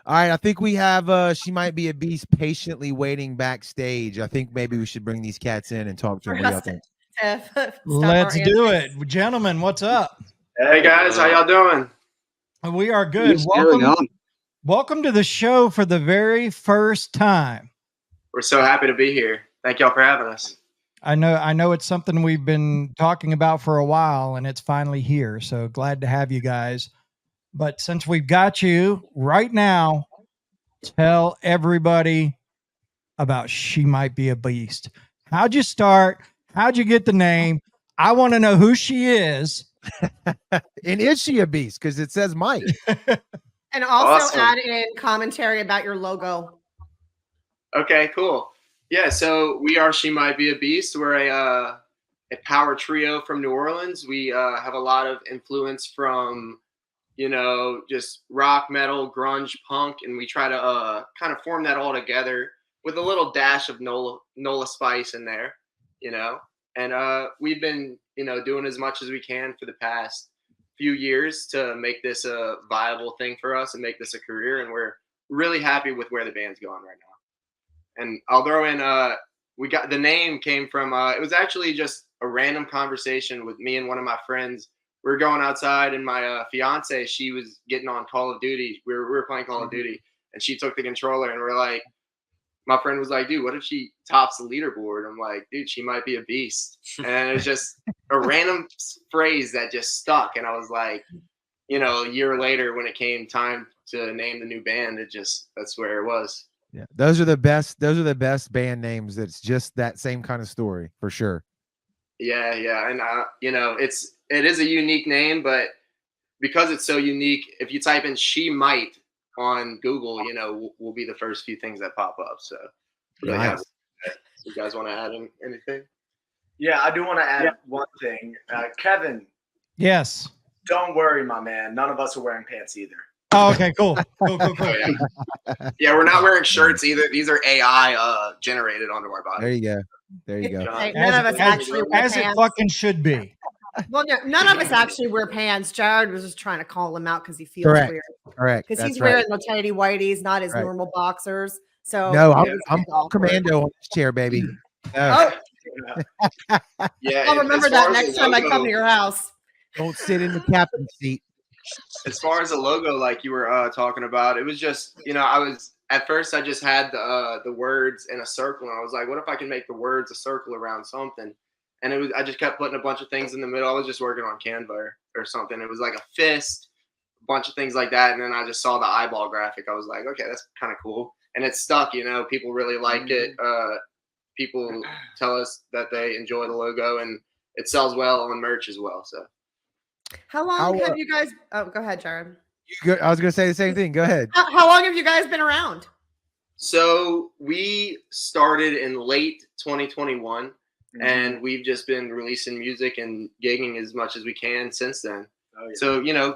All right, I think we have She Might Be a Beast patiently waiting backstage. I think maybe we should bring these cats in and talk to them. For What do y'all us think? to stop our Let's do antics. it. Gentlemen, what's up? Hey guys, how y'all doing? We are good. What's going on? Welcome to the show for the very first time. We're so happy to be here. Thank y'all for having us. I know it's something we've been talking about for a while, and it's finally here. So glad to have you guys. But since we've got you right now, tell everybody about She Might Be a Beast. How'd you start? How'd you get the name? I want to know who she is. And is she a beast? Because it says Mike. And also Awesome. add in commentary about your logo. Okay, cool. Yeah, so we are She Might Be a Beast. We're a power trio from New Orleans. We have a lot of influence from, just rock, metal, grunge, punk, and we try to kind of form that all together with a little dash of Nola Spice in there, And we've been, doing as much as we can for the past few years to make this a viable thing for us and make this a career, and we're really happy with where the band's going right now. And I'll throw in we got the name came from it was actually just a random conversation with me and one of my friends. We were going outside, and my fiance, she was getting on Call of Duty. We were playing Call of Duty, and she took the controller, and we're like, my friend was like, dude, what if she tops the leaderboard? I'm like, dude, she might be a beast. And it was just a random phrase that just stuck. And I was like, a year later when it came time to name the new band, that's where it was. Yeah, those are the best. Those are the best band names. That's just that same kind of story for sure. Yeah, and it is a unique name, but because it's so unique, if you type in "She Might" on Google, will be the first few things that pop up. So, Nice. You guys want to add anything? Yeah, I do want to add one thing. Kevin. Yes. Don't worry, my man. None of us are wearing pants either. Oh, okay, cool. Yeah, we're not wearing shirts either. These are AI generated onto our body. There you go. None of us actually wear as pants. it fucking should be. Well, no, none of us actually wear pants. Jared was just trying to call him out because he feels weird. Correct. Because he's wearing the tighty whities, not his normal boxers. So no, I'm commando on this chair, baby. Oh. Yeah, I'll remember that next time I come to your house. Don't sit in the captain's seat. As far as the logo, like you were talking about, it was just, at first I just had the words in a circle, and I was like, what if I can make the words a circle around something? And I just kept putting a bunch of things in the middle. I was just working on Canva or something. It was like a fist, a bunch of things like that. And then I just saw the eyeball graphic. I was like, okay, that's kind of cool. And it stuck, people really like it. People tell us that they enjoy the logo, and it sells well on merch as well. So. How long have you guys? Oh, go ahead, Jared. I was going to say the same thing. Go ahead. How long have you guys been around? So we started in late 2021, and we've just been releasing music and gigging as much as we can since then. Oh, yeah.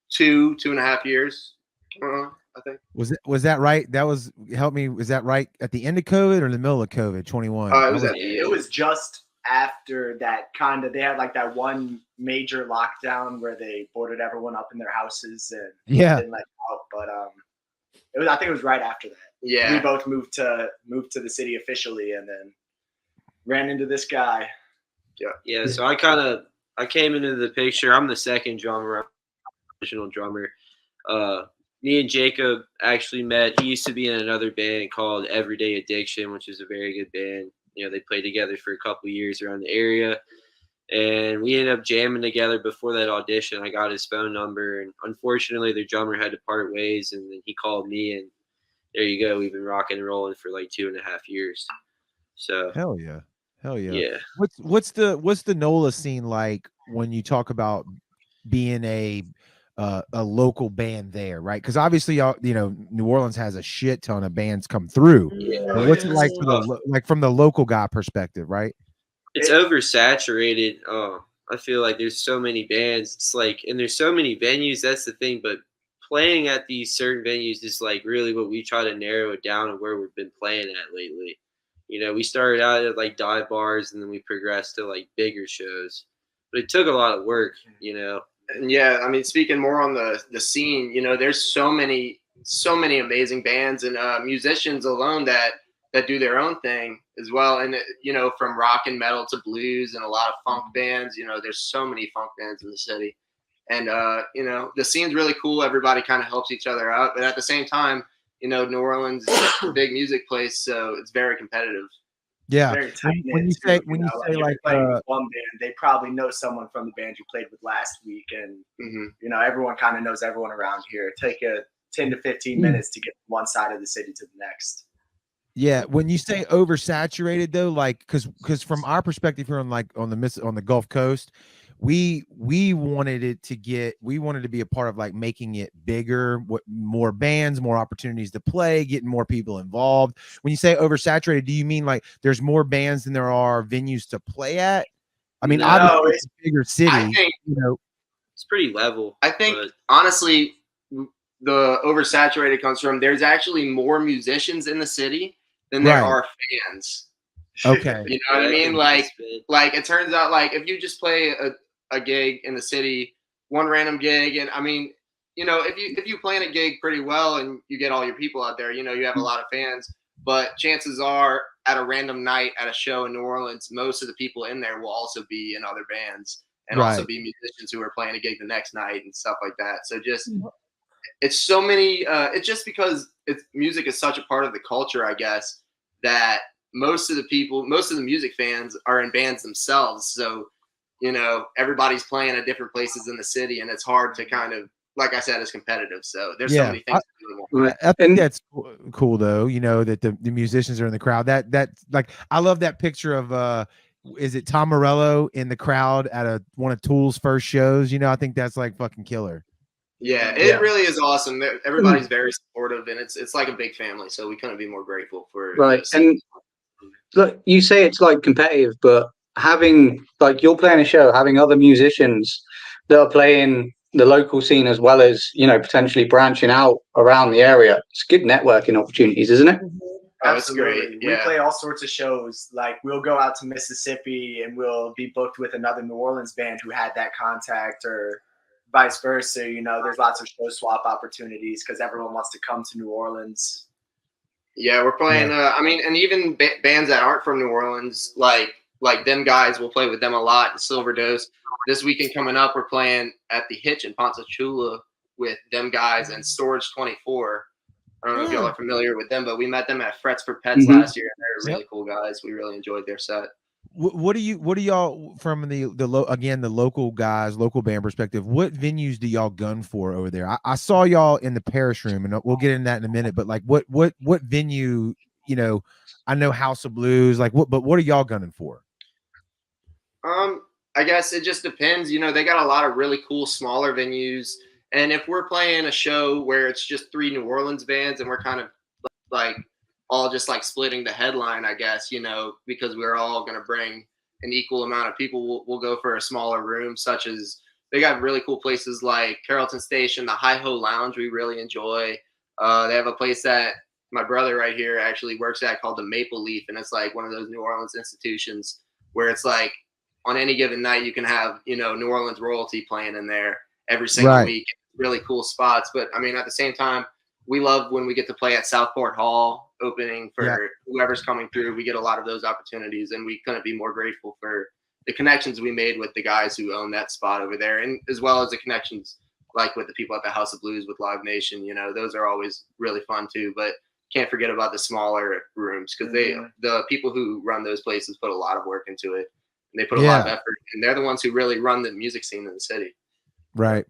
So 2.5 years, I think. Was that right? That was help me. Was that right at the end of COVID or in the middle of COVID? 21. It was just after that they had like that one major lockdown where they boarded everyone up in their houses and didn't let out. But I think it was right after that. Yeah, we both moved to the city officially, and then ran into this guy. Yeah. So I came into the picture. I'm the second drummer, original drummer. Me and Jacob actually met. He used to be in another band called Everyday Addiction, which is a very good band. They played together for a couple years around the area, and we ended up jamming together before that audition. I got his phone number, and unfortunately, the drummer had to part ways, and then he called me, and there you go. We've been rocking and rolling for like 2.5 years. So hell yeah. Yeah. What's the NOLA scene like when you talk about being a local band there, right? Because obviously, New Orleans has a shit ton of bands come through. Yeah. What's it like from the local guy perspective, right? It's oversaturated. I feel like there's so many bands. It's like, and there's so many venues. That's the thing. But playing at these certain venues is like really what we try to narrow it down and where we've been playing at lately. We started out at like dive bars, and then we progressed to like bigger shows. But it took a lot of work, And yeah, I mean, speaking more on the scene, there's so many so many amazing bands and musicians alone that do their own thing as well. And you know, from rock and metal to blues and a lot of funk bands. You know, there's so many funk bands in the city, and you know, the scene's really cool. Everybody kind of helps each other out, but at the same time, you know, New Orleans is a big music place, so it's very competitive. Yeah. Very tight-knit When you too, say when you know, say if like you're playing with one band, they probably know someone from the band you played with last week, and you know, everyone kind of knows everyone around here. Take a 10 to 15 minutes to get from one side of the city to the next. yeah, when you say oversaturated though, like because from our perspective here on the Gulf Coast, we wanted to be a part of like making it bigger, more bands, more opportunities to play, getting more people involved. When you say oversaturated, do you mean like there's more bands than there are venues to play at? I mean, No, obviously it's a bigger city, I think, you know. It's pretty level. I think but honestly, the oversaturated comes from there's actually more musicians in the city than there Right. are fans. Okay. You know what I that mean? could be Like spit. it turns out like if you just play a gig in the city, one random gig, and I mean, you know, if you plan a gig pretty well and you get all your people out there, you know, you have a lot of fans. But chances are, at a random night at a show in New Orleans, most of the people in there will also be in other bands and also Right. be musicians who are playing a gig the next night and stuff like that. So just it's so many. It's just because music is such a part of the culture, I guess, that most of the music fans are in bands themselves. So, you know, everybody's playing at different places in the city, and it's hard to kind of, like I said, it's competitive. So there's so Yeah. many things to do. I think that's cool though, you know, that the musicians are in the crowd. That like I love that picture of is it Tom Morello in the crowd at one of Tool's first shows? You know, I think that's like fucking killer. Yeah, it really is awesome. Everybody's very supportive, and it's like a big family. So we couldn't be more grateful for Right. those And look, you say it's like competitive, but having like you're playing a show, having other musicians that are playing the local scene as well as, you know, potentially branching out around the area, it's good networking opportunities, isn't it? Oh, it's Absolutely. great. We Yeah. play all sorts of shows. Like we'll go out to Mississippi and we'll be booked with another New Orleans band who had that contact, or vice versa. You know, there's lots of show swap opportunities because everyone wants to come to New Orleans. Yeah, we're playing. I mean, and even bands that aren't from New Orleans, like them guys, we'll play with them a lot. In Silver Dose. This weekend coming up, we're playing at the Hitch in Ponchatoula with them guys and Storage 24. I don't know if y'all are familiar with them, but we met them at Frets for Pets last year, and they're really cool guys. We really enjoyed their set. What do y'all from the local guys, local band perspective? What venues do y'all gun for over there? I saw y'all in the Parish Room, and we'll get into that in a minute. But like, what venue? You know, I know House of Blues. Like, what are y'all gunning for? I guess it just depends. You know, they got a lot of really cool smaller venues, and if we're playing a show where it's just 3 New Orleans bands and we're kind of like all just like splitting the headline, I guess, you know, because we're all going to bring an equal amount of people, we'll go for a smaller room, such as they got really cool places like Carrollton Station, the Hi Ho Lounge we really enjoy. They have a place that my brother right here actually works at called the Maple Leaf, and it's like one of those New Orleans institutions where it's like on any given night you can have, you know, New Orleans royalty playing in there every single week. Really cool spots. But I mean, at the same time, we love when we get to play at Southport Hall opening for whoever's coming through. We get a lot of those opportunities, and we couldn't be more grateful for the connections we made with the guys who own that spot over there, and as well as the connections like with the people at the House of Blues with Live Nation. You know, those are always really fun too. But can't forget about the smaller rooms because the people who run those places put a lot of work into it. And they put a lot of effort, and they're the ones who really run the music scene in the city. Right.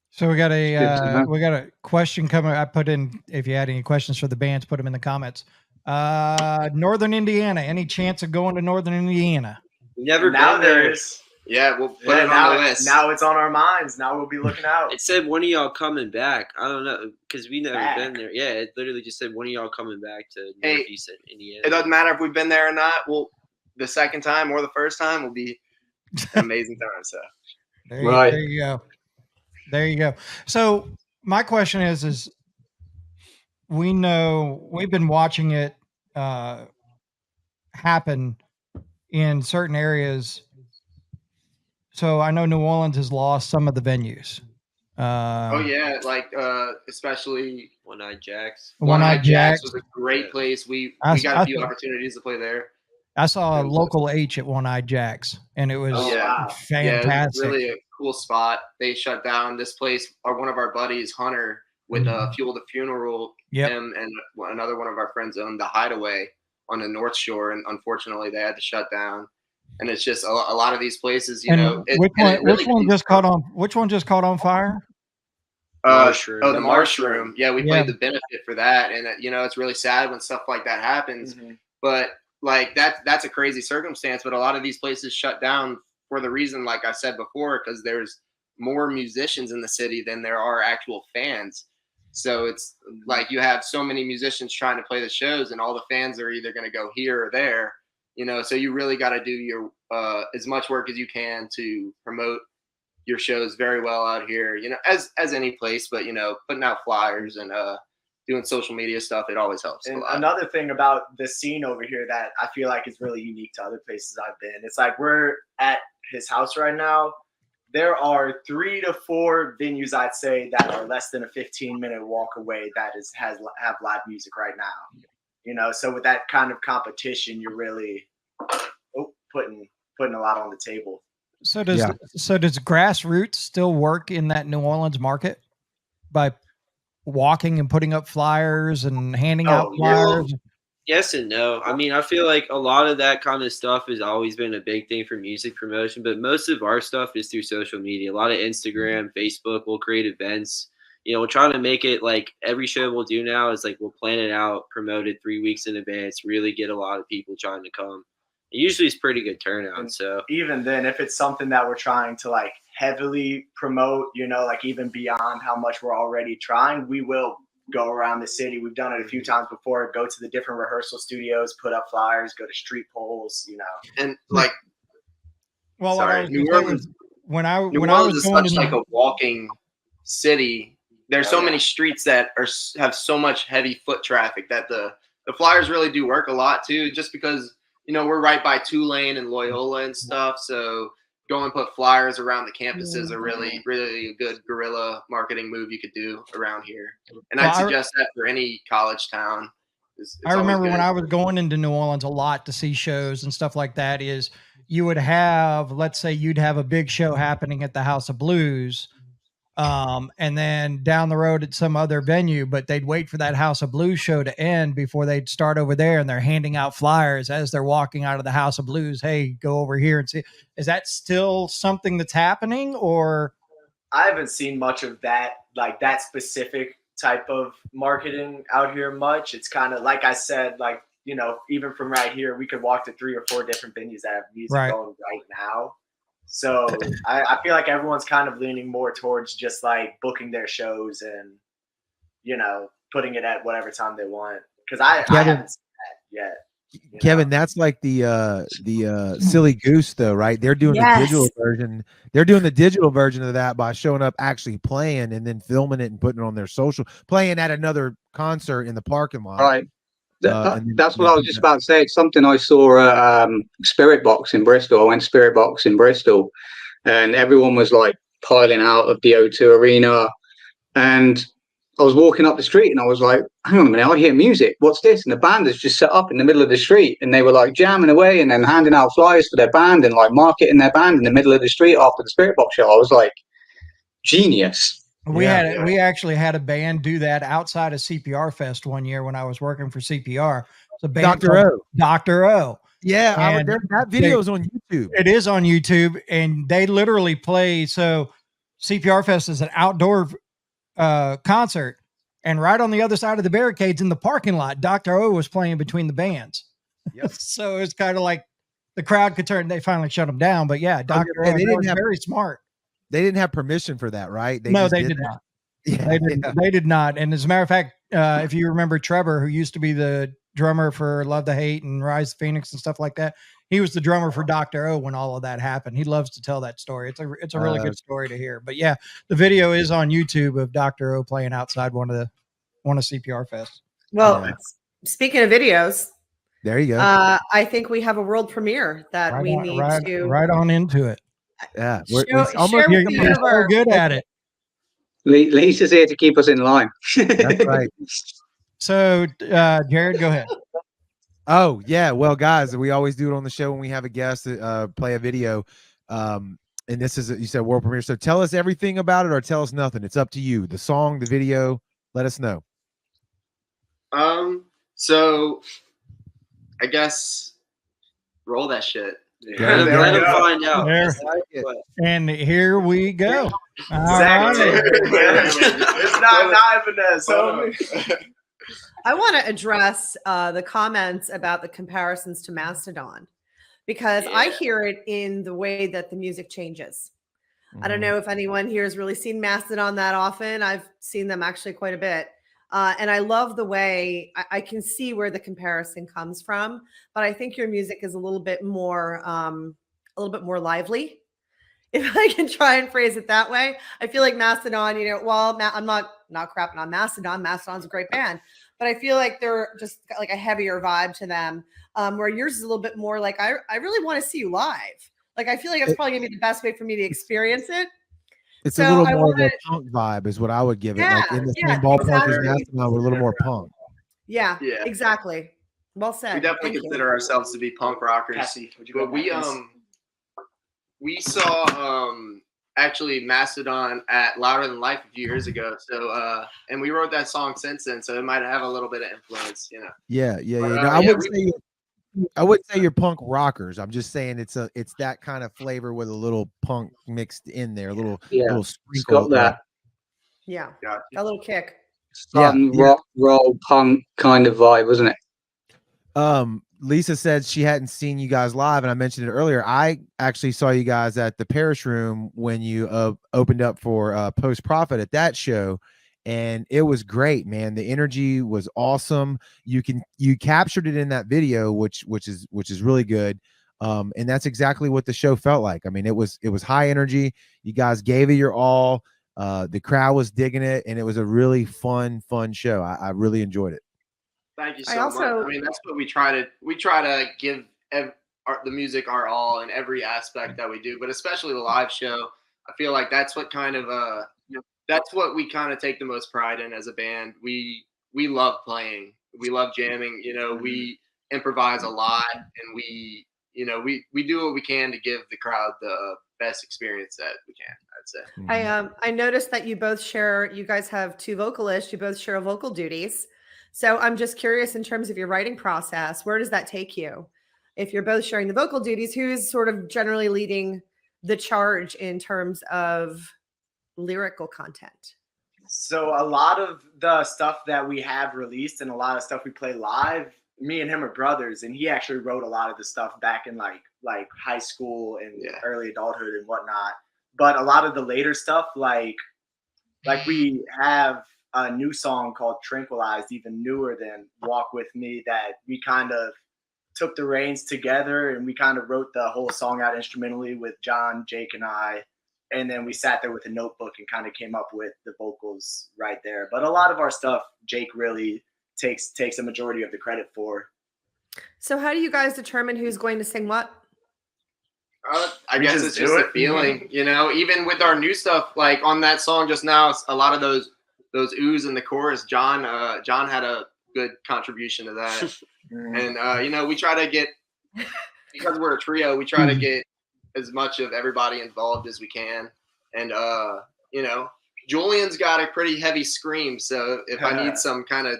So we got a question coming. I put in, if you had any questions for the bands, put them in the comments. Northern Indiana, any chance of going to Northern Indiana? Never Now been there. there's Yeah, we'll put it on the list. Now it's on our minds. Now we'll be looking out. It said one of y'all coming back. I don't know because we never Back. been there. Yeah, it literally just said one of y'all coming back to Hey, Northeast Indiana. It doesn't matter if we've been there or not. The second time or the first time will be an amazing time. So There you go. There you go. So my question is we know we've been watching it happen in certain areas. So I know New Orleans has lost some of the venues. Oh yeah, like especially One-Eyed Jacks. One-Eyed Jacks was a great place. We I got I a few saw- opportunities to play there. I saw a local H at One-Eyed Jacks, and it was Oh, yeah. wow. fantastic. Yeah, it was really a cool spot. They shut down this place. One of our buddies, Hunter, with Fuel the Funeral, Yep. him and another one of our friends owned the Hideaway on the North Shore, and unfortunately they had to shut down. And it's just a lot of these places, you And know. which one just caught on? Which one just caught on fire? Marshroom. Oh, the Marshroom. Yeah, we Yeah. played the benefit for that, and you know, it's really sad when stuff like that happens. But like that's a crazy circumstance. But a lot of these places shut down for the reason, like I said before, because there's more musicians in the city than there are actual fans. So it's like you have so many musicians trying to play the shows, and all the fans are either going to go here or there. You know, so you really got to do your as much work as you can to promote your shows very well out here. You know, as any place, but you know, putting out flyers and doing social media stuff, it always helps. And a lot. another thing about the scene over here that I feel like is really unique to other places I've been, it's like we're at his house right now. There are 3 to 4 venues, I'd say, that are less than a 15-minute walk away that have live music right now. You know, so with that kind of competition, you're really putting a lot on the table. So does Grassroots still work in that New Orleans market by walking and putting up flyers and handing out flyers? Yes and no. I mean, I feel like a lot of that kind of stuff has always been a big thing for music promotion, but most of our stuff is through social media. A lot of Instagram, Facebook. We'll create events. You know, we're trying to make it like every show we'll do now is like we'll plan it out, promote it 3 weeks in advance, really get a lot of people trying to come. Usually it's pretty good turnout. And so even then, if it's something that we're trying to like heavily promote, you know, like even beyond how much we're already trying, we will go around the city. We've done it a few times before. Go to the different rehearsal studios, put up flyers, go to street polls, you know. And like, Well, sorry, New Orleans. when I New was Orleans is going such to like a walking city. There's so many streets that have so much heavy foot traffic that the flyers really do work a lot too. Just because you know we're right by Tulane and Loyola and stuff, so go and put flyers around the campuses are really a good guerrilla marketing move you could do around here. And I'd suggest that for any college town. It's I remember always when good. I was going into New Orleans a lot to see shows and stuff like that is you would have, let's say you'd have a big show happening at the House of Blues. And then down the road at some other venue, but they'd wait for that House of Blues show to end before they'd start over there, and they're handing out flyers as they're walking out of the House of Blues. Hey, go over here and see. Is that still something that's happening, or? I haven't seen much of that, like that specific type of marketing out here much. It's kind of like I said, like, you know, even from right here, we could walk to 3 or 4 different venues that have music going right now. So I feel like everyone's kind of leaning more towards just like booking their shows and, you know, putting it at whatever time they want. Because I haven't seen that yet. Kevin, that's like the Silly Goose though, right? They're doing the digital version. They're doing the digital version of that by showing up, actually playing, and then filming it and putting it on their social, playing at another concert in the parking lot. Right. That's what I was just about to say. It's something I saw at Spirit Box in Bristol. I went to Spirit Box in Bristol, and everyone was like piling out of the O2 Arena. And I was walking up the street, and I was like, "Hang on a minute! I hear music. What's this?" And the band is just set up in the middle of the street, and they were like jamming away, and then handing out flyers for their band and like marketing their band in the middle of the street after the Spirit Box show. I was like, genius. We actually had a band do that outside of CPR Fest one year when I was working for CPR. It's a band Dr. O. Yeah, that video is on YouTube. It is on YouTube, and they literally play. So CPR Fest is an outdoor concert, and right on the other side of the barricades in the parking lot, Dr. O was playing between the bands. Yep. So it's kind of like the crowd could turn. They finally shut them down, but yeah, Dr. O was very smart. They didn't have permission for that, right? They did not. Yeah, they did not. And as a matter of fact, if you remember Trevor, who used to be the drummer for Love to Hate and Rise of Phoenix and stuff like that, he was the drummer for Dr. O when all of that happened. He loves to tell that story. It's a really good story to hear. But yeah, the video is on YouTube of Dr. O playing outside one of CPR Fest. Well, speaking of videos, there you go. I think we have a world premiere that we need to right on into it. Yeah, you're so good at it. Lisa's here to keep us in line. That's right. So, Jared, go ahead. Oh yeah, well, guys, we always do it on the show when we have a guest play a video. And this is you said world premiere. So tell us everything about it, or tell us nothing. It's up to you. The song, the video. Let us know. So I guess roll that shit. Yeah, Let them find out. There. And here we go. All Exactly. right. It's not even so. I want to address the comments about the comparisons to Mastodon, because I hear it in the way that the music changes. I don't know if anyone here has really seen Mastodon that often. I've seen them actually quite a bit. And I love the way I can see where the comparison comes from, but I think your music is a little bit more lively, if I can try and phrase it that way. I feel like Mastodon, I'm not crapping on Mastodon. Mastodon's a great band, but I feel like they're just got like a heavier vibe to them, where yours is a little bit more like, I really want to see you live. Like, I feel like it's probably gonna be the best way for me to experience it. It's a little more of a punk vibe is what I would give it. Like in the same ballpark as Mastodon, we're a little more punk. Yeah, exactly. Well said. We definitely consider ourselves to be punk rockers. Cassie, would you go? But we saw actually Mastodon at Louder Than Life a few years ago. So and we wrote that song since then, so it might have a little bit of influence, you know. Yeah. But, I wouldn't say you're punk rockers. I'm just saying it's that kind of flavor with a little punk mixed in there, a little sprinkle. Got that. Yeah, Yeah. a little kick. Rock, roll, punk kind of vibe, wasn't it? Lisa said she hadn't seen you guys live, and I mentioned it earlier. I actually saw you guys at the Parish Room when you opened up for Post Profit at that show, and it was great, man. The energy was awesome. You captured it in that video, which is really good. And that's exactly what the show felt like. I mean, it was high energy. You guys gave it your all. The crowd was digging it, and it was a really fun show. I really enjoyed it. Thank you so much. I mean, that's what we try to give the music our all in every aspect that we do, but especially the live show. I feel like that's what kind of that's what we kind of take the most pride in as a band. We love playing. We love jamming. You know, we improvise a lot, and we do what we can to give the crowd the best experience that we can, I'd say. I noticed that you guys have two vocalists. You both share vocal duties. So I'm just curious, in terms of your writing process, where does that take you? If you're both sharing the vocal duties, who's sort of generally leading the charge in terms of lyrical content? So a lot of the stuff that we have released and a lot of stuff we play live, me and him are brothers, and he actually wrote a lot of the stuff back in like high school and early adulthood and whatnot. But a lot of the later stuff, like we have a new song called Tranquilized, even newer than Walk With Me, that we kind of took the reins together, and we kind of wrote the whole song out instrumentally with John, Jake, and I. And then we sat there with a notebook and kind of came up with the vocals right there. But a lot of our stuff, Jake really takes a majority of the credit for. So how do you guys determine who's going to sing what? I guess it's just a feeling, you know. Even with our new stuff, like on that song just now, a lot of those oohs in the chorus, John had a good contribution to that. And we try to get, because we're a trio, we try to get as much of everybody involved as we can. And Julian's got a pretty heavy scream, so if I need some kind of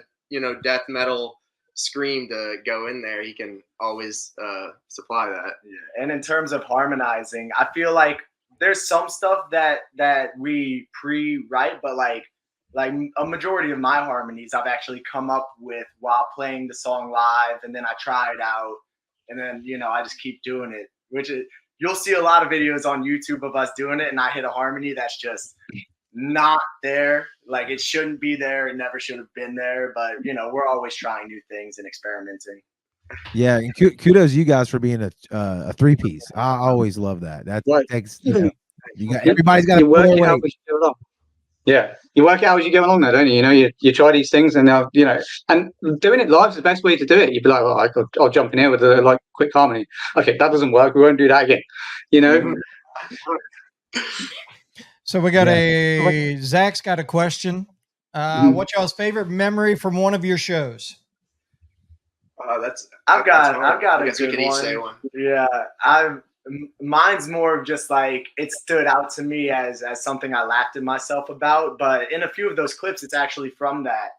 death metal scream to go in there, he can always supply that. Yeah. And in terms of harmonizing, I feel like there's some stuff that we pre-write, but like a majority of my harmonies I've actually come up with while playing the song live, and then I try it out, and then I just keep doing it, which is, you'll see a lot of videos on YouTube of us doing it, and I hit a harmony that's just not there. Like, it shouldn't be there. It never should have been there. But, we're always trying new things and experimenting. Yeah, and kudos to you guys for being a three-piece. I always love that. That takes, everybody's got to work it out. Yeah, you work it out as you go along there, don't you? You try these things, and and doing it live is the best way to do it. You'd be like, I'll jump in here with a quick harmony. Okay, that doesn't work. We won't do that again. So we got Zach's got a question. What's y'all's favorite memory from one of your shows? I've got I a guess we good could each one. say one. Yeah, mine's more of just like it stood out to me as something I laughed at myself about. But in a few of those clips, it's actually from that.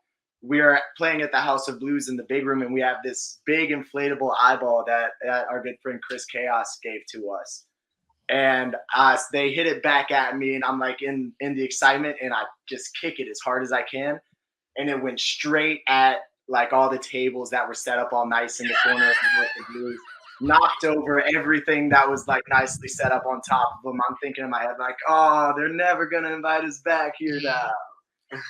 We are playing at the House of Blues in the big room, and we have this big inflatable eyeball that our good friend Chris Chaos gave to us. And they hit it back at me, and I'm like in the excitement, and I just kick it as hard as I can, and it went straight at like all the tables that were set up all nice in the corner of the Blues, knocked over everything that was like nicely set up on top of them. I'm thinking in my head like, oh, they're never gonna invite us back here now.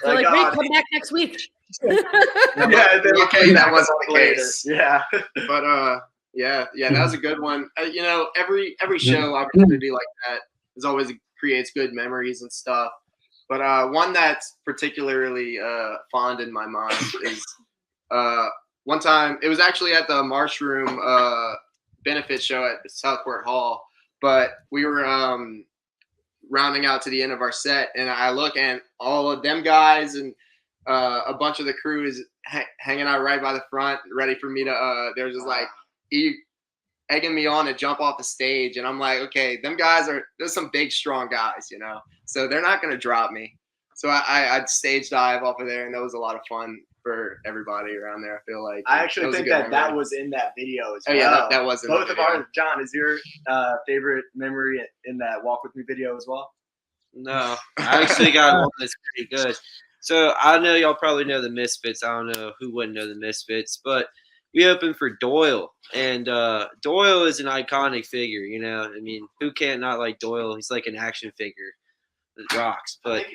They're like, oh, wait, come back next week. yeah, okay, that wasn't the case. Yeah, but yeah, that was a good one. You know, every show opportunity like that is always creates good memories and stuff. But one that's particularly fond in my mind is one time. It was actually at the Marshroom benefit show at Southport Hall, but we were rounding out to the end of our set, and I look and all of them guys and a bunch of the crew is hanging out right by the front, ready for me to. They're just like egging me on to jump off the stage, and I'm like, okay, them guys there's some big strong guys, you know, so they're not gonna drop me. So I'd stage dive off of there, and that was a lot of fun for everybody around there. I feel like I actually think that was in that video as well. Yeah, that was in both of ours. John, is your favorite memory in that Walk With Me video as well? No, I actually got one that's pretty good. So I know y'all probably know the Misfits. I don't know who wouldn't know the Misfits, but we opened for Doyle, and Doyle is an iconic figure. You know, I mean, who can't not like Doyle? He's like an action figure that rocks. But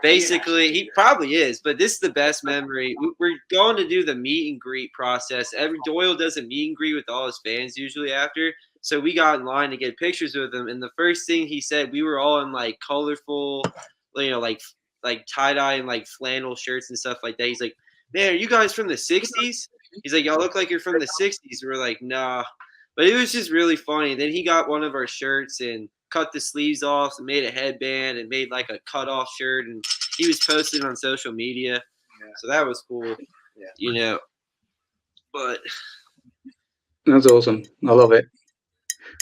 basically, he probably is. But this is the best memory. We're going to do the meet and greet process. Doyle does a meet and greet with all his fans usually after. So we got in line to get pictures with him, and the first thing he said, we were all in like colorful, you know, like tie-dye and like flannel shirts and stuff like that. He's like, man, are you guys from the 60s? He's like, y'all look like you're from the 60s. We're like, nah. But it was just really funny. Then he got one of our shirts and cut the sleeves off and made a headband and made like a cut-off shirt. And he was posting on social media. Yeah. So that was cool, you know. But that's awesome. I love it.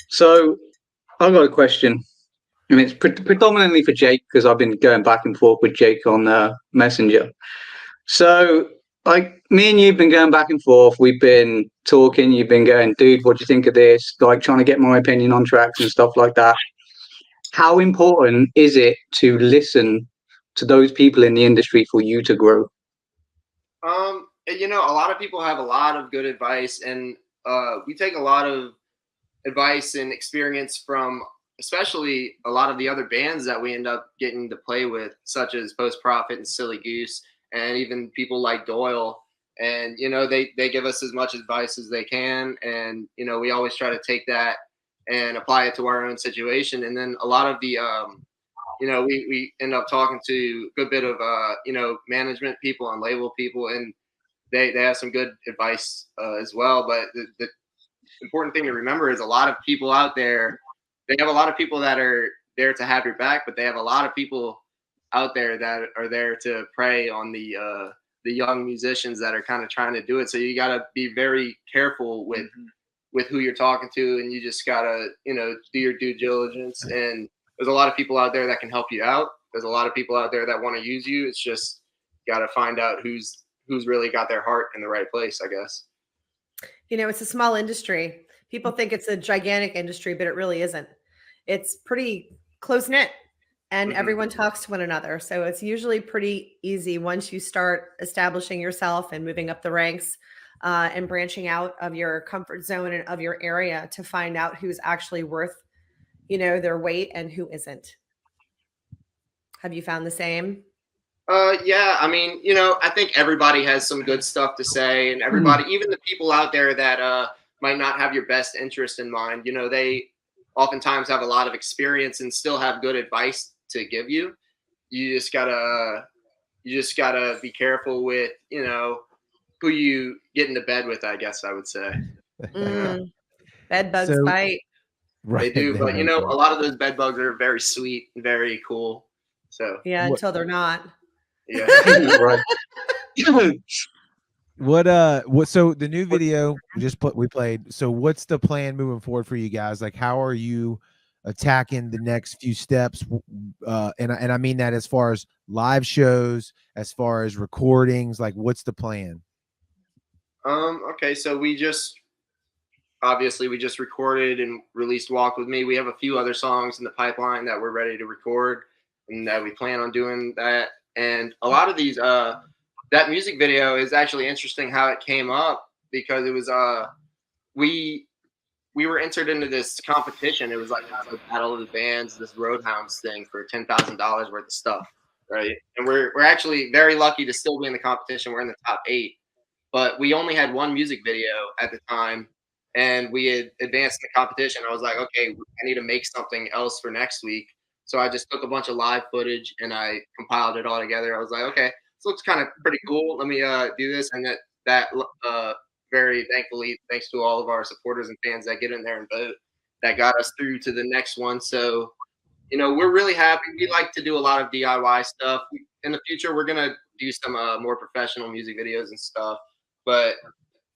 So I've got a question. And it's predominantly for Jake, because I've been going back and forth with Jake on Messenger. So, like, me and you've been going back and forth. We've been talking. You've been going, dude, what do you think of this? Like, trying to get my opinion on tracks and stuff like that. How important is it to listen to those people in the industry for you to grow? You know, a lot of people have a lot of good advice, and we take a lot of advice and experience from especially a lot of the other bands that we end up getting to play with, such as Post Profit and Silly Goose, and even people like Doyle. And, you know, they give us as much advice as they can. And, you know, we always try to take that and apply it to our own situation. And then a lot of the, you know, we end up talking to a good bit of, you know, management people and label people, and they have some good advice as well. But the important thing to remember is a lot of people out there, they have a lot of people that are there to have your back, but they have a lot of people out there that are there to prey on the young musicians that are kind of trying to do it. So you got to be very careful with who you're talking to, and you just got to, you know, do your due diligence. And there's a lot of people out there that can help you out. There's a lot of people out there that want to use you. It's just got to find out who's really got their heart in the right place, I guess. You know, it's a small industry. People think it's a gigantic industry, but it really isn't. It's pretty close-knit, and everyone talks to one another. So it's usually pretty easy once you start establishing yourself and moving up the ranks and branching out of your comfort zone and of your area to find out who's actually worth, you know, their weight and who isn't. Have you found the same? Yeah, I mean, you know, I think everybody has some good stuff to say, and everybody, even the people out there that might not have your best interest in mind, you know, they oftentimes have a lot of experience and still have good advice to give you. You just gotta be careful with, you know, who you get into bed with, I guess I would say. Bed bugs bite. Right. They do, but you know, a lot of those bed bugs are very sweet, very cool. So Yeah, until they're not. yeah. Right. What so the new video we played, so what's the plan moving forward for you guys? Like, how are you attacking the next few steps? And I mean that as far as live shows, as far as recordings, like what's the plan? Okay, so we just recorded and released Walk With Me. We have a few other songs in the pipeline that we're ready to record and that we plan on doing that. And a lot of these that music video is actually interesting how it came up, because it was we were entered into this competition. It was like a battle of the bands, this Roadhounds thing for $10,000 worth of stuff, right? And we're actually very lucky to still be in the competition. We're in the top 8, but we only had one music video at the time, and we had advanced in the competition. I was like, okay, I need to make something else for next week. So I just took a bunch of live footage and I compiled it all together. I was like, okay, this looks kind of pretty cool. Let me do this. And that very thankfully, thanks to all of our supporters and fans that get in there and vote, that got us through to the next one. So, we're really happy. We like to do a lot of DIY stuff. In the future, we're going to do some more professional music videos and stuff. But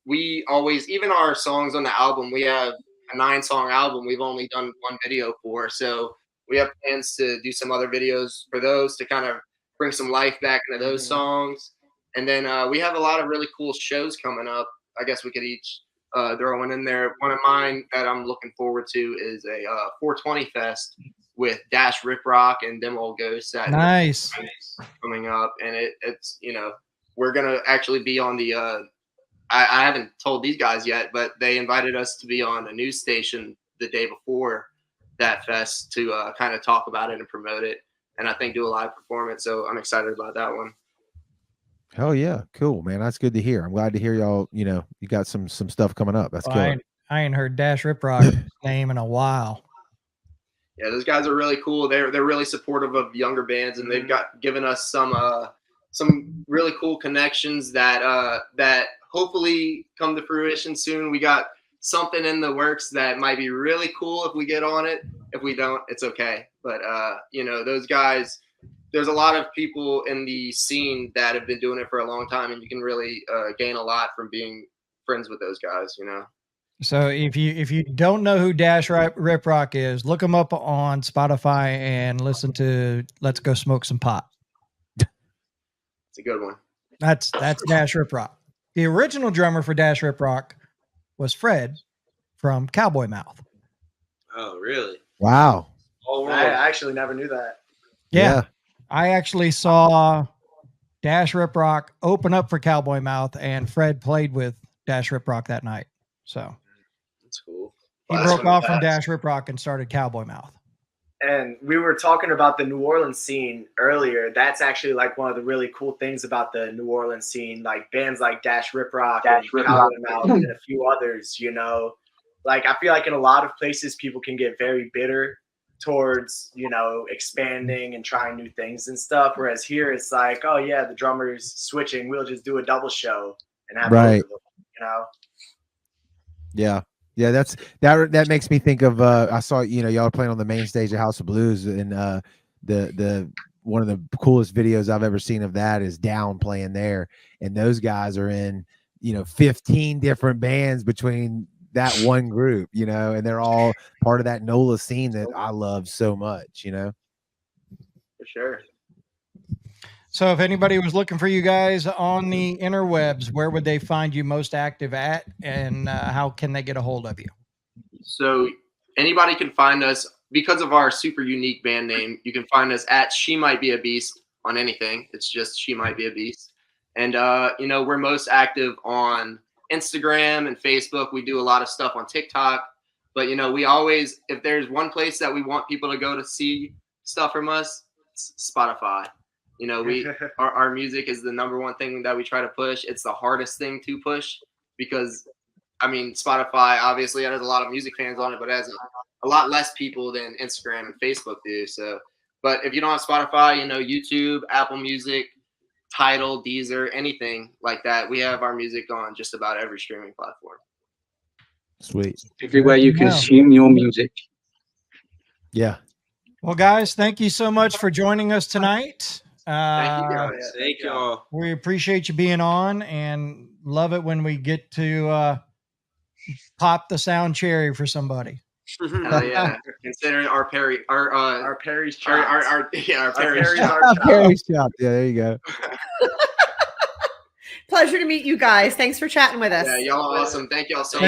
we always, even our songs on the album, we have a 9-song album. We've only done one video for. So we have plans to do some other videos for those to kind of bring some life back into those songs. And then we have a lot of really cool shows coming up. I guess we could each throw one in there. One of mine that I'm looking forward to is a 420 Fest with Dash Rip Rock and Them Old Ghosts. Nice. Coming up. And it's we're going to actually be on the I haven't told these guys yet, but they invited us to be on a news station the day before that fest to kind of talk about it and promote it, and I think do a live performance. So I'm excited about that one. Hell yeah, cool, man. That's good to hear. I'm glad to hear y'all. You got some stuff coming up. That's well, cool. I ain't heard Dash Rip Rock's name in a while. Yeah, those guys are really cool. They're really supportive of younger bands, and they've given us some really cool connections that hopefully come to fruition soon. We got something in the works that might be really cool if we get on it. If we don't, it's okay. But those guys, there's a lot of people in the scene that have been doing it for a long time, and you can really gain a lot from being friends with those guys, So if you don't know who Dash Rip Rock is, look him up on Spotify and listen to Let's Go Smoke Some Pot. It's a good one. That's Dash Rip Rock. The original drummer for Dash Rip Rock was Fred from Cowboy Mouth. Oh, really? Wow. I actually never knew that. Yeah. I actually saw Dash Rip Rock open up for Cowboy Mouth, and Fred played with Dash Rip Rock that night. So that's cool. He broke off from Dash Rip Rock and started Cowboy Mouth. And we were talking about the New Orleans scene earlier. That's actually like one of the really cool things about the New Orleans scene, like bands like Dash Rip Rock and Cowboy Mouth and a few others, Like I feel like in a lot of places people can get very bitter towards, expanding and trying new things and stuff. Whereas here it's like, oh yeah, the drummer's switching. We'll just do a double show and have right. Yeah. Yeah, that makes me think of I saw y'all playing on the main stage of House of Blues, and the one of the coolest videos I've ever seen of that is Down playing there, and those guys are in 15 different bands between that one group, and they're all part of that NOLA scene that I love so much, For sure. So if anybody was looking for you guys on the interwebs, where would they find you most active at, and how can they get a hold of you? So anybody can find us because of our super unique band name. You can find us at She Might Be a Beast on anything. It's just She Might Be a Beast. And, we're most active on Instagram and Facebook. We do a lot of stuff on TikTok. But, we always, if there's one place that we want people to go to see stuff from us, it's Spotify. Our music is the number one thing that we try to push. It's the hardest thing to push because, Spotify obviously has a lot of music fans on it, but it has a lot less people than Instagram and Facebook do. So, but if you don't have Spotify, YouTube, Apple Music, Tidal, Deezer, anything like that, we have our music on just about every streaming platform. Sweet. Everywhere you consume your music. Yeah. Well, guys, thank you so much for joining us tonight. Thank you guys. Thank y'all. We appreciate you being on and love it when we get to pop the sound cherry for somebody. Hell yeah. Considering our Perry, Our Perry's our chops. our Our Perry's Perry's chops. our chops. Perry's Chop. Yeah, there you go. Pleasure to meet you guys. Thanks for chatting with us. Yeah, y'all awesome. Thank y'all so much.